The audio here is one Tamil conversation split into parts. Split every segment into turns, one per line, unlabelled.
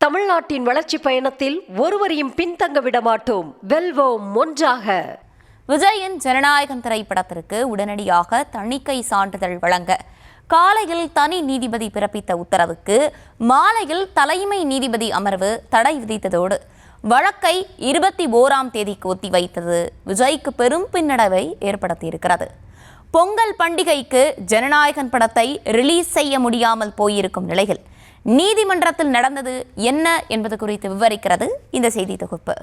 தமிழ்நாட்டின் வளர்ச்சி பயணத்தில் ஒருவரையும் பின்தங்க விட மாட்டோம். வெல்வோம் ஒன்றாக.
விஜயின் ஜனநாயகன் திரைப்படத்திற்கு உடனடியாக தணிக்கை சான்றிதழ் வழங்க காலையில் தனி நீதிபதி பிறப்பித்த உத்தரவுக்கு மாலையில் தலைமை நீதிபதி அமர்வு தடை விதித்ததோடு வழக்கை 21ஆம் தேதிக்கு ஒத்திவைத்தது விஜய்க்கு பெரும் பின்னடைவை ஏற்படுத்தியிருக்கிறது. பொங்கல் பண்டிகைக்கு ஜனநாயகன் படத்தை ரிலீஸ் செய்ய முடியாமல் போயிருக்கும் நிலையில் நீதிமன்றத்தில் நடந்தது என்ன என்பது குறித்து விவரிக்கிறது இந்த செய்தி தொகுப்பு.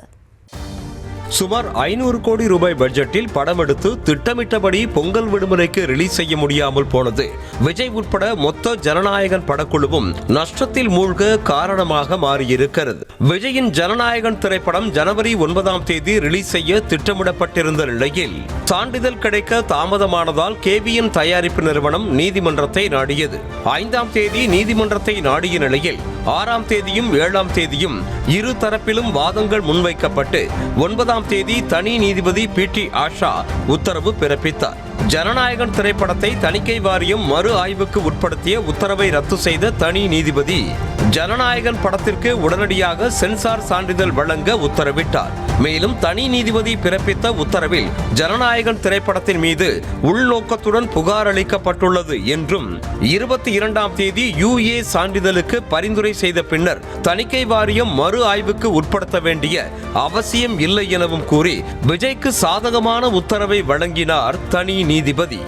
சுமார் 500 கோடி ரூபாய் பட்ஜெட்டில் படம் எடுத்து திட்டமிட்டபடி பொங்கல் விடுமுறைக்கு ரிலீஸ் செய்ய முடியாமல் போனது விஜய் உட்பட மொத்த ஜனநாயகன் படக்குழுவும் நஷ்டத்தில் மூழ்க காரணமாக மாறியிருக்கிறது. விஜயின் ஜனநாயகன் திரைப்படம் ஜனவரி 9ஆம் தேதி ரிலீஸ் செய்ய திட்டமிடப்பட்டிருந்த நிலையில் சான்றிதழ் கிடைக்க தாமதமானதால் KVN தயாரிப்பு நிறுவனம் நீதிமன்றத்தை நாடியது. 5ஆம் தேதி நீதிமன்றத்தை நாடிய நிலையில் 6ஆம் தேதியும் 7ஆம் தேதியும் இரு தரப்பிலும் வாதங்கள் முன்வைக்கப்பட்டு 9ஆம் தேதி தனி நீதிபதி PT ஆஷா உத்தரவு பிறப்பித்தார். ஜனநாயகன் திரைப்படத்தை தணிக்கை வாரியம் மறு ஆய்வுக்கு உட்படுத்திய உத்தரவை ரத்து செய்த தனி நீதிபதி ஜனநாயகன் படத்திற்கு உடனடியாக சென்சார் சான்றிதழ் வழங்க உத்தரவிட்டார். மேலும் தனி நீதிபதி பிறப்பித்த உத்தரவில் ஜனநாயகன் திரைப்படத்தின் மீது உள்நோக்கத்துடன் புகார் அளிக்கப்பட்டுள்ளது என்றும் 22ஆம் தேதி UA சான்றிதழுக்கு பரிந்துரை செய்த பின்னர் தணிக்கை வாரியம் மறு ஆய்வுக்கு உட்படுத்த வேண்டிய அவசியம் இல்லை எனவும் கூறி விஜய்க்கு சாதகமான உத்தரவை வழங்கினார் தனி நீதிபதி.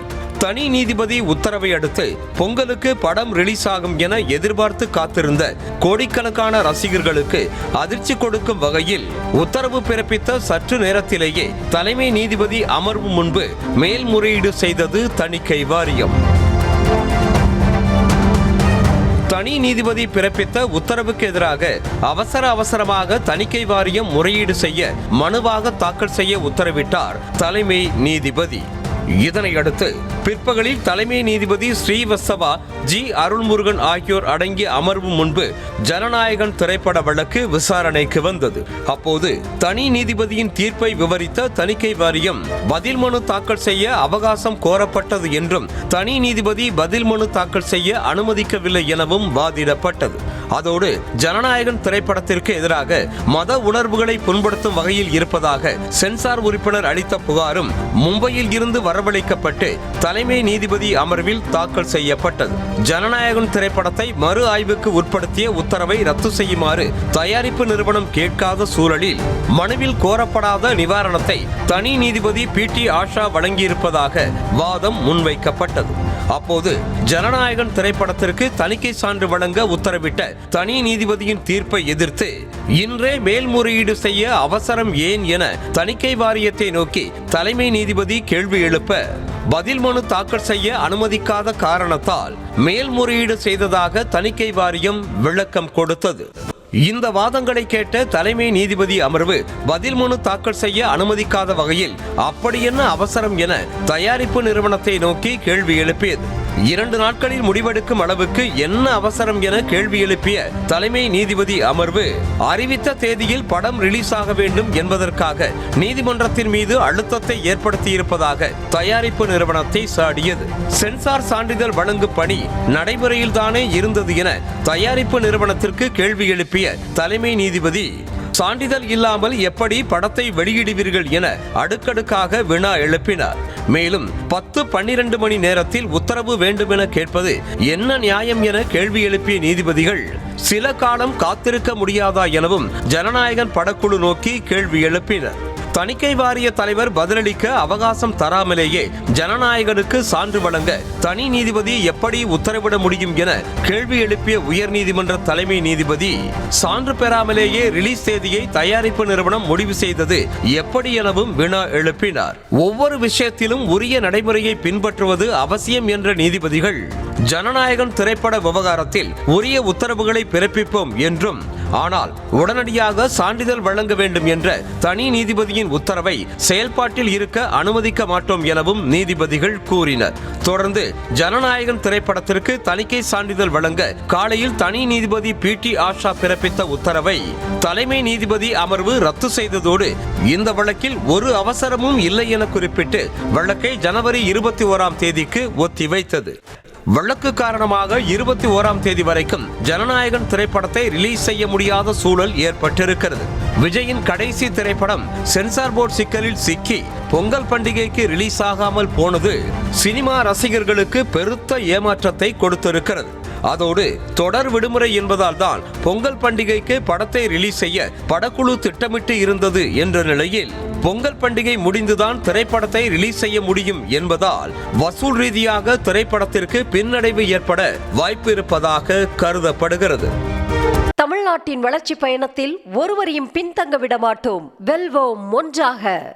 தனி நீதிபதி உத்தரவை அடுத்து பொங்கலுக்கு படம் ரிலீஸ் ஆகும் என எதிர்பார்த்து காத்திருந்த கோடிக்கணக்கான ரசிகர்களுக்கு அதிர்ச்சி கொடுக்கும் வகையில் உத்தரவு பிறப்பித்த சற்று நேரத்திலேயே தலைமை நீதிபதி அமர்வு முன்பு மேல்முறையீடு செய்தது தணிக்கை வாரியம். தனி நீதிபதி பிறப்பித்த உத்தரவுக்கு எதிராக அவசரமாக தணிக்கை வாரியம் முறையீடு செய்ய மனுவாக தாக்கல் செய்ய உத்தரவிட்டார் தலைமை நீதிபதி. இதனையடுத்து பிற்பகலில் தலைமை நீதிபதி ஸ்ரீவத்சவா G அருள்முருகன் ஆகியோர் அடங்கிய அமர்வு முன்பு ஜனநாயகன் திரைப்பட வழக்கு விசாரணைக்கு வந்தது. அப்போது தனி நீதிபதியின் தீர்ப்பை விவரித்த தணிக்கை வாரியம் பதில் மனு தாக்கல் செய்ய அவகாசம் கோரப்பட்டது என்றும் தனி நீதிபதி பதில் மனு தாக்கல் செய்ய அனுமதிக்கவில்லை எனவும் வாதிடப்பட்டது. அதோடு ஜனநாயகன் திரைப்படத்திற்கு எதிராக மத உணர்வுகளை புண்படுத்தும் வகையில் இருப்பதாக சென்சார் உறுப்பினர் அளித்த புகாரும் மும்பையில் இருந்து வரவழைக்கப்பட்டு தலைமை நீதிபதி அமர்வில் தாக்கல் செய்யப்பட்டது. ஜனநாயகன் திரைப்படத்தை மறு ஆய்வுக்கு உட்படுத்திய உத்தரவை ரத்து செய்யுமாறு தயாரிப்பு நிறுவனம் கேட்காத சூழலில் மனுவில் கோரப்படாத நிவாரணத்தை தனி நீதிபதி PT ஆஷா வழங்கியிருப்பதாக வாதம் முன்வைக்கப்பட்டது. அப்போது ஜனநாயகன் திரைப்படத்திற்கு தணிக்கை சான்று வழங்க உத்தரவிட்ட தனி நீதிபதியின் தீர்ப்பை எதிர்த்து இன்றே மேல்முறையீடு செய்ய அவசரம் ஏன் என தணிக்கை வாரியத்தை நோக்கி தலைமை நீதிபதி கேள்வி எழுப்ப பதில் மனு தாக்கல் செய்ய அனுமதிக்காத காரணத்தால் மேல்முறையீடு செய்ததாக தணிக்கை வாரியம் விளக்கம் கொடுத்தது. இந்த வாதங்களை கேட்ட தலைமை நீதிபதி அமர்வு பதில் மனு தாக்கல் செய்ய அனுமதிக்காத வகையில் அப்படி என்ன அவசரம் என தயாரிப்பு நிறுவனத்தை நோக்கி கேள்வி எழுப்பியது. 2 நாட்களில் முடிவெடுக்கும் அளவுக்கு என்ன அவசரம் என கேள்வி எழுப்பிய தலைமை நீதிபதி அமர்வு அறிவித்த தேதியில் படம் ரிலீஸ் ஆக வேண்டும் என்பதற்காக நீதிமன்றத்தின் மீது அழுத்தத்தை ஏற்படுத்தியிருப்பதாக தயாரிப்பு நிறுவனத்தை சாடியது. சென்சார் சான்றிதழ் வழங்கும் பணி நடைமுறையில் தானே இருந்தது என தயாரிப்பு நிறுவனத்திற்கு கேள்வி எழுப்பிய தலைமை நீதிபதி சான்றிதழ் இல்லாமல் எப்படி படத்தை வெளியிடுவீர்கள் என அடுக்கடுக்காக வினா எழுப்பினார். மேலும் 10-12 மணி நேரத்தில் உத்தரவு வேண்டும் என கேட்பது என்ன நியாயம் என கேள்வி எழுப்பிய நீதிபதிகள் சில காலம் காத்திருக்க முடியாதா எனவும் ஜனநாயகன் படக்குழு நோக்கி கேள்வி எழுப்பினர். தணிக்கை வாரிய தலைவர் பதிலளிக்க அவகாசம் தராமலேயே ஜனநாயகனுக்கு சான்று வழங்க தனி நீதிபதி எப்படி உத்தரவிட முடியும் என கேள்வி எழுப்பிய உயர்நீதிமன்ற தலைமை நீதிபதி சான்று பெறாமலேயே ரிலீஸ் தேதியை தயாரிப்பு நிறுவனம் முடிவு செய்தது எப்படி எனவும் வினா எழுப்பினார். ஒவ்வொரு விஷயத்திலும் உரிய நடைமுறையை பின்பற்றுவது அவசியம் என்ற நீதிபதிகள் ஜனநாயகன் திரைப்பட விவகாரத்தில் உரிய உத்தரவுகளை பிறப்பிப்போம் என்றும் ஆனால் உடனடியாக சான்றிதழ் வழங்க வேண்டும் என்ற தனி நீதிபதியின் உத்தரவை செயல்பாட்டில் இருக்க அனுமதிக்க மாட்டோம் எனவும் நீதிபதிகள் கூறினர். தொடர்ந்து ஜனநாயகன் திரைப்படத்திற்கு தணிக்கை சான்றிதழ் வழங்க காலையில் தனி நீதிபதி PT ஆஷா பிறப்பித்த உத்தரவை தலைமை நீதிபதி அமர்வு ரத்து செய்ததோடு இந்த வழக்கில் ஒரு அவசரமும் இல்லை என குறிப்பிட்டு வழக்கை ஜனவரி 21ஆம் தேதிக்கு ஒத்திவைத்தது. வழக்கு காரணமாக 21ஆம் தேதி வரைக்கும் ஜனநாயகன் திரைப்படத்தை ரிலீஸ் செய்ய முடியாத சூழல் ஏற்பட்டிருக்கிறது. விஜயின் கடைசி திரைப்படம் சென்சார் போர்டு சிக்கலில் சிக்கி பொங்கல் பண்டிகைக்கு ரிலீஸ் ஆகாமல் போனது சினிமா ரசிகர்களுக்கு பெருத்த ஏமாற்றத்தை கொடுத்திருக்கிறது. அதோடு தொடர் விடுமுறை என்பதால் தான் பொங்கல் பண்டிகைக்கு படத்தை ரிலீஸ் செய்ய படக்குழு திட்டமிட்டு இருந்தது என்ற நிலையில் பொங்கல் பண்டிகை முடிந்துதான் திரைப்படத்தை ரிலீஸ் செய்ய முடியும் என்பதால் வசூல் ரீதியாக திரைப்படத்திற்கு பின்னடைவு ஏற்பட வாய்ப்பு இருப்பதாக கருதப்படுகிறது.
தமிழ்நாட்டின் வளர்ச்சி பயணத்தில் ஒருவரையும் பின்தங்க விட மாட்டோம். வெல்வோம் ஒன்றாக.